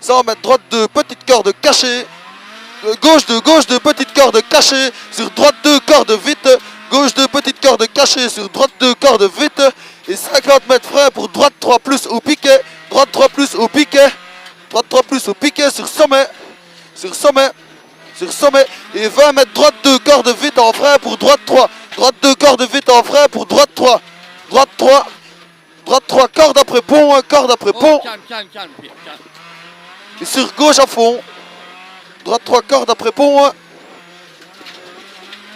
100 mètres droite 2, petite corde cachée. Gauche 2, petite corde cachée. Sur droite 2, corde vite. Gauche 2, petite corde cachée. Sur droite 2, corde vite. Et 50 mètres frein pour droite 3 plus au piquet. Droite 3 plus au piquet. Droite 3 plus au piquet sur sommet. Sur sommet. Sur sommet. Et 20 mètres droite 2, corde vite en frein pour droite 3. Droite 2, corde vite en frein pour droite 3. Droite 3. Droite 3, corde après pont. Corde après pont. Calme, Pierre, calme. Et sur gauche à fond. Droite 3 cordes après pont.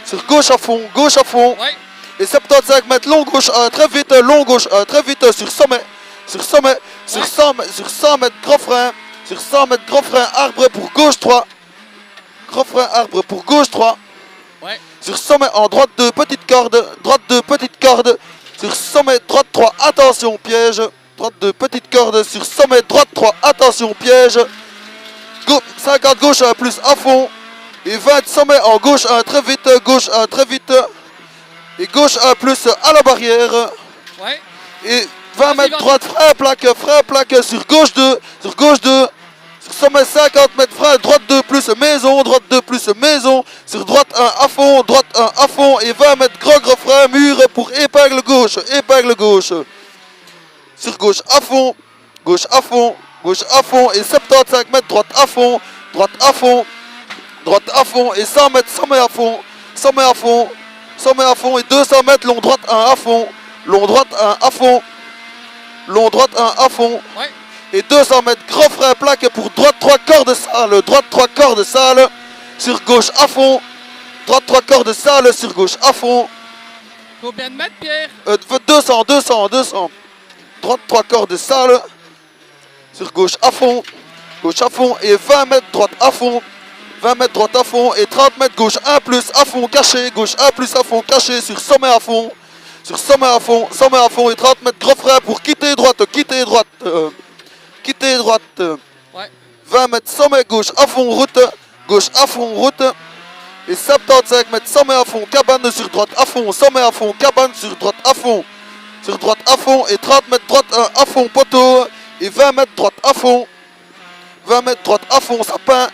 Sur gauche à fond. Ouais. Et 75 mètres long gauche très vite. Long gauche très vite sur sommet. Sur sommet. Sur 100 mètres gros frein. Sur 100 mètres gros frein arbre pour gauche 3. Gros frein arbre pour gauche 3. Ouais. Sur sommet en droite 2 petite corde. Droite 2 petite corde. Sur sommet droite 3 attention piège. Droite 2 petite corde. Sur sommet droite 3 attention piège. 50 gauche 1 plus à fond. Et 20 sommet en gauche 1 très vite. Gauche 1 très vite. Et gauche 1 plus à la barrière. Ouais. Et 20 mètres droite frein plaque sur gauche 2. Sur gauche 2. Sur sommet 50 mètres frein. Droite 2 plus maison. Droite 2 plus maison. Sur droite 1 à fond. Droite 1 à fond. Et 20 mètres gros frein. Mur pour épingle gauche. Épingle gauche. Sur gauche à fond. Gauche à fond. Gauche à fond et 75 mètres droite à fond. Droite à fond. Droite à fond et 100 mètres sommet à fond. Sommet à fond. Sommet à fond et 200 mètres long droite 1 à fond. Long droite 1 à fond. Long droite 1 à fond. Ouais. Et 200 mètres gros frein plaque pour droite 3 cordes sale. Droite 3 cordes sale. Sur gauche à fond. Droite 3 cordes sale sur gauche à fond. Combien de mètres, Pierre? 200. Droite 3 cordes sale. Sur gauche à fond et 20 mètres droite à fond. 20 mètres droite à fond et 30 mètres gauche 1 plus à fond caché. Gauche 1 plus à fond caché sur sommet à fond. Sur sommet à fond et 30 mètres gros frein pour quitter droite. Ouais. 20 mètres sommet gauche à fond route. Gauche à fond route. Et 75 mètres sommet à fond cabane sur droite à fond. Sommet à fond cabane sur droite à fond. Sur droite à fond et 30 mètres droite à fond poteau. Et 20 mètres droite à fond. 20 mètres droite à fond sapin.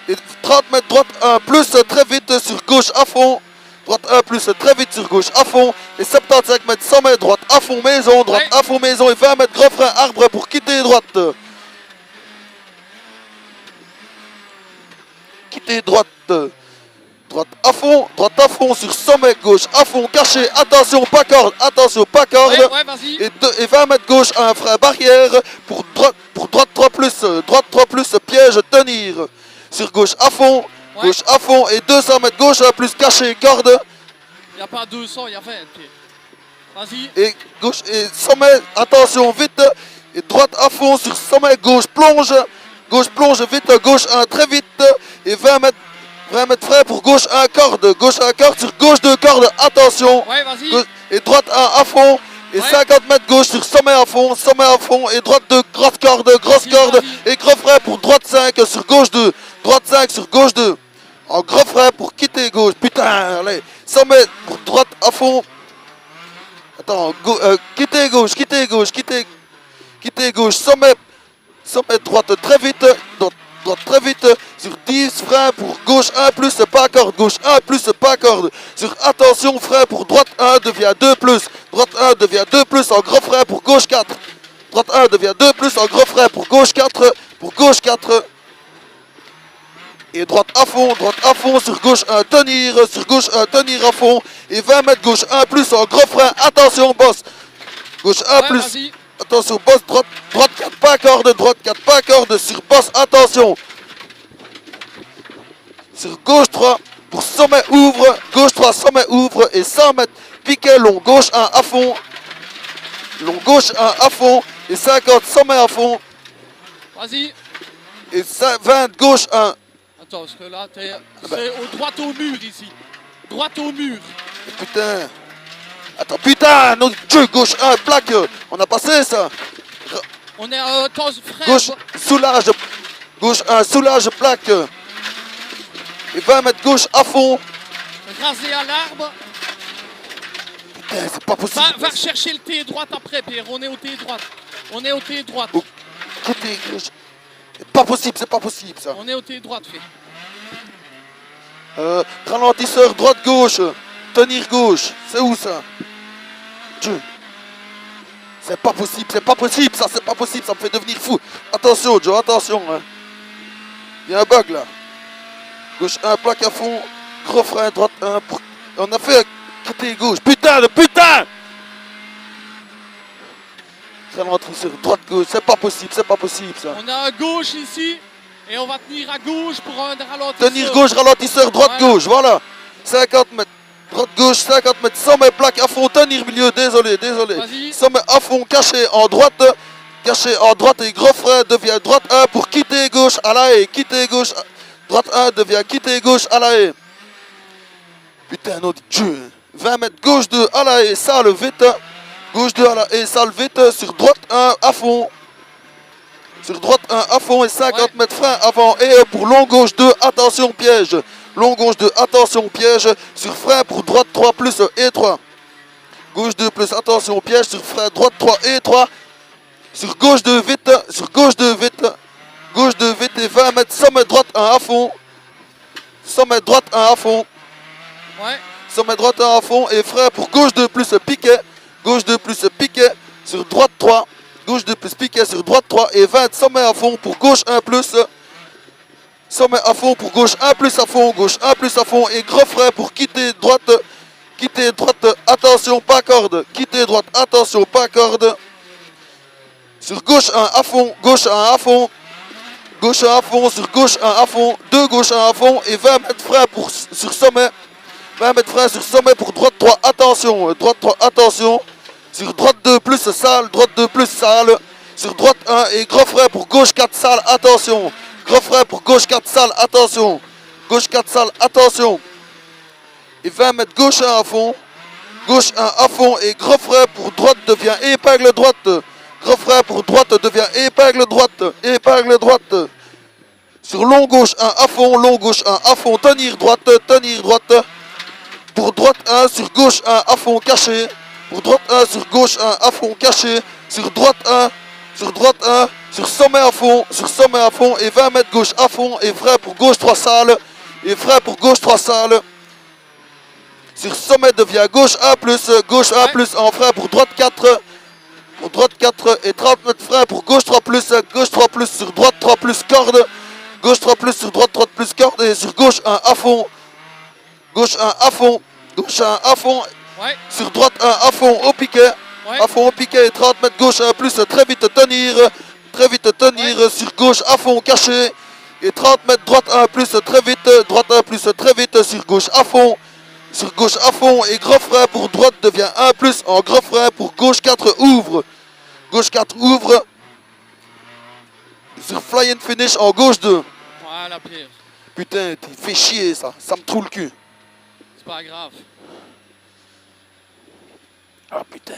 Et 30 mètres droite 1 plus très vite sur gauche à fond. Droite 1 plus très vite sur gauche à fond. Et 75 mètres 100 mètres droite à fond maison. Droite à fond maison et 20 mètres gros frein arbre pour quitter droite. Quitter droite. Droite à fond sur sommet gauche à fond caché. Attention pas corde. Ouais, vas-y. Et 20 mètres gauche un frein barrière pour droite 3 plus piège tenir. Sur gauche à fond. Ouais. Gauche à fond et 200 mètres gauche plus caché corde. Il n'y a pas 200, il y a 20, Pierre. Vas-y. Et gauche et sommet attention vite. Et droite à fond sur sommet gauche plonge. Gauche plonge vite. Gauche 1 très vite. Et 20 mètres frein pour gauche 1 corde. Gauche 1 corde sur gauche 2 cordes. Attention. Ouais, vas-y. Et droite 1 à fond. Et 50 mètres gauche sur sommet à fond. Et droite 2 grosse corde. Et gros frein pour droite 5 sur gauche 2. Droite 5 sur gauche 2. En gros frein pour quitter gauche. Putain, allez. Sommet pour droite à fond. Attends, quitter gauche. Sommet droite très vite. Droite très vite sur 10 frein pour gauche 1 plus pas corde. Gauche 1 plus pas corde. Sur attention frein pour droite 1 devient 2 plus. Droite 1 devient 2 plus en gros frein pour gauche 4. Droite 1 devient 2 plus en gros frein pour gauche 4. Et droite à fond sur gauche 1 tenir. Sur gauche 1 tenir à fond. Et 20 mètres gauche 1 plus en gros frein. Attention boss. Gauche 1 plus. Vas-y. Attention, boss, droite 4 pas corde, sur boss, attention. Sur gauche 3, pour sommet ouvre, gauche 3, sommet ouvre, et 100 mètres, piquet long, gauche 1 à fond. Long gauche 1 à fond, et 50, sommet à fond. Vas-y. Et 20, gauche 1. Attends, parce que là, c'est droite au mur ici. Droite au mur. Putain. Attends, putain, notre Dieu, gauche 1, plaque. On a passé ça. On est à frère. Gauche, soulage. Gauche 1, soulage, plaque. Et 20 mètres gauche à fond. Rasé à l'arbre. Putain, c'est pas possible. Va chercher le T droite après, Pierre. On est au T droite. Côté gauche. c'est pas possible ça. On est au T droite, fait. Ralentisseur droite-gauche. Tenir gauche. C'est où ça? Dieu. C'est pas possible ça, c'est pas possible, ça me fait devenir fou. Attention Joe, attention. Hein. Il y a un bug là. Gauche 1, plaque à fond. Gros frein, droite 1. On a fait quitter gauche. Putain de putain! Ralentisseur droite-gauche, c'est pas possible ça. On a un gauche ici. Et on va tenir à gauche pour un ralentisseur. Tenir gauche, ralentisseur, droite-gauche, voilà. 50 mètres. Droite-gauche, 50 mètres. Sommet, plaque à fond, tenir milieu, désolé. Vas-y. Sommet à fond, caché en droite et gros frein devient droite 1 pour quitter gauche à la haie. Quitter gauche, droite 1 devient quitter gauche à la haie. Putain, nom de Dieu. 20 mètres, gauche 2 à la haie, sale vite. Gauche 2 à la haie, sale vite. Sur droite 1 à fond. Sur droite 1 à fond et 50 mètres frein avant et pour long gauche 2, attention piège. Long gauche 2, attention piège. Sur frein pour droite 3 plus et 3. Gauche 2 plus, attention piège. Sur frein droite 3 et 3. Sur gauche 2 vite. Sur gauche 2 vite. Gauche 2 vite et 20 mètres. Sommet droite 1 à fond. Sommet droite 1 à fond. Ouais. Sommet droite 1 à fond et frein pour gauche 2 plus piquet. Gauche 2 plus piquet. Sur droite 3. Gauche 2 plus piquet sur droite 3 et 20, sommet à fond pour gauche 1 plus. Sommet à fond pour gauche 1 plus à fond, gauche 1 plus à fond et gros frein pour quitter droite, attention pas corde, quitter droite, attention pas corde. Sur gauche 1 à fond, gauche 1 à fond, gauche 1 à fond, sur gauche 1 à fond, 2 gauche 1 à fond et 20 mètres frein sur sommet. 20 mètres frein sur sommet pour droite 3, attention, droite 3, attention. Sur droite 2 plus sale, droite 2 plus sale. Sur droite 1 et gros frein pour gauche 4 sale, attention. Gros frein pour gauche 4 sale, attention. Gauche 4 sale, attention. Et 20 mètres gauche 1 à fond. Gauche 1 à fond et gros frein pour droite devient épingle droite. Gros frein pour droite devient épingle droite. Épingle droite. Sur long gauche 1 à fond, long gauche 1 à fond, tenir droite. Pour droite 1 sur gauche 1 à fond caché. Pour droite 1 sur gauche 1 à fond caché. Sur droite 1, sur sommet à fond et 20 mètres gauche à fond et frein pour gauche 3 salles. Et frein pour gauche 3 salles. Sur sommet devient gauche 1 plus en frein pour droite 4. Pour droite 4 et 30 mètres frein pour gauche 3 plus sur droite 3 plus corde. Gauche 3 plus sur droite 3 plus corde et sur gauche 1 à fond. Gauche 1 à fond. Gauche 1 à fond. Ouais. Sur droite 1 à fond au piquet. Ouais. À fond au piquet et 30 mètres gauche 1 plus très vite tenir. Ouais. Sur gauche à fond caché. Et 30 mètres droite 1 plus très vite. Droite 1 plus très vite sur gauche à fond. Sur gauche à fond et gros frein pour droite devient 1 plus en gros frein pour gauche 4 ouvre. Gauche 4 ouvre. Sur fly and finish en gauche 2. Voilà, Pierre. Putain, tu fais chier ça. Ça me trouve le cul. C'est pas grave. Ah putain.